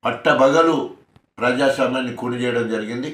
పట్టబగలు ప్రజాస్వామ్యాన్ని కూని చేయడం జరిగింది.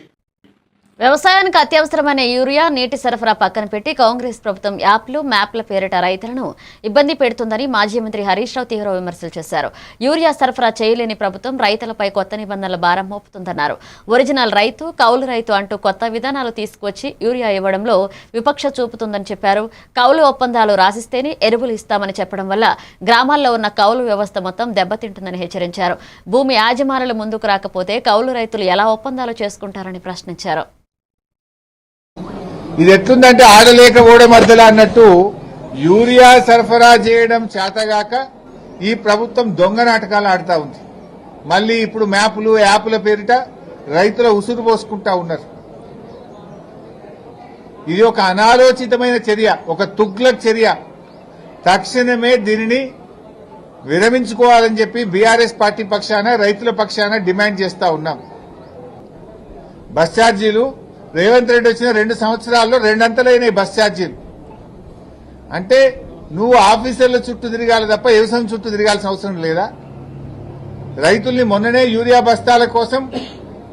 వ్యవసాయానికి అత్యవసరమైన యూరియా నీటి సరఫరా పక్కన పెట్టి కాంగ్రెస్ ప్రభుత్వం యాప్లు మ్యాప్ల పేరిట రైతులను ఇబ్బంది పెడుతుందని మాజీ మంత్రి హరీష్ రావు తీవ్ర విమర్శలు చేశారు. యూరియా సరఫరా చేయలేని ప్రభుత్వం రైతులపై కొత్త నిబంధనల భారం మోపుతుందన్నారు. ఒరిజినల్ రైతు, కౌలు రైతు అంటూ కొత్త విధానాలు తీసుకువచ్చి యూరియా ఇవ్వడంలో వివక్ష చూపుతుందని చెప్పారు. కౌలు ఒప్పందాలు రాసిస్తేనే ఎరువులు ఇస్తామని చెప్పడం వల్ల గ్రామాల్లో ఉన్న కౌలు వ్యవస్థ మొత్తం దెబ్బతింటుందని హెచ్చరించారు. భూమి యాజమానులు ముందుకు రాకపోతే కౌలు రైతులు ఎలా ఒప్పందాలు చేసుకుంటారని ప్రశ్నించారు. ఇది ఎట్లుందంటే ఆడలేక ఓడ మధ్యలో అన్నట్టు యూరియా సరఫరా చేయడం చేతగాక ఈ ప్రభుత్వం దొంగ నాటకాలు ఆడుతా ఉంది. మళ్లీ ఇప్పుడు మ్యాపులు యాప్ల పేరిట రైతుల ఉసురు పోసుకుంటా ఉన్నారు. ఇది ఒక అనాలోచితమైన చర్య, ఒక తుగ్లక్ చర్య. తక్షణమే దీనిని విరమించుకోవాలని చెప్పి బీఆర్ఎస్ పార్టీ పక్షాన రైతుల పక్షాన డిమాండ్ చేస్తా ఉన్నాం. బస్ ఛార్జీలు రేవంత్ రెడ్డి వచ్చిన 2 సంవత్సరాల్లో 2 అంతలైనాయి బస్ ఛార్జీలు. అంటే నువ్వు ఆఫీసర్ల చుట్టూ తిరగాలి తప్ప వ్యవసాయం చుట్టూ తిరగాల్సిన అవసరం లేదా? రైతుల్ని మొన్ననే యూరియా బస్తాల కోసం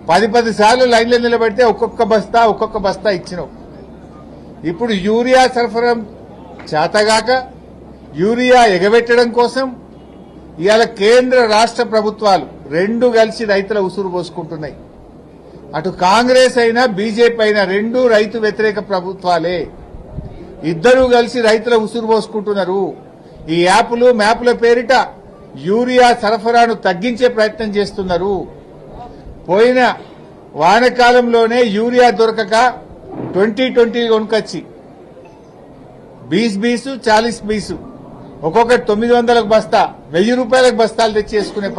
10 సార్లు లైన్లో నిలబెడితే ఒక్కొక్క బస్తా ఇచ్చినావు. ఇప్పుడు యూరియా సరఫరా చేతగాక యూరియా ఎగబెట్టడం కోసం ఇవాళ కేంద్ర రాష్ట్ర ప్రభుత్వాలు 2 కలిసి రైతుల ఉసురు పోసుకుంటున్నాయి. అటు కాంగ్రెస్ అయినా బీజేపీ అయినా 2 రైతు వ్యతిరేక ప్రభుత్వాలే. ఇద్దరూ కలిసి రైతుల ఉసురు పోసుకుంటున్నారు. ఈ యాప్లు మ్యాప్ల పేరిట యూరియా సరఫరాను తగ్గించే ప్రయత్నం చేస్తున్నారు. పోయిన వానకాలంలోనే యూరియా దొరకక 2020 కొనుకొచ్చి 20 40 ఒక్కొక్కటి 900 బస్తా 1000 రూపాయలకు బస్తాలు తెచ్చేసుకునే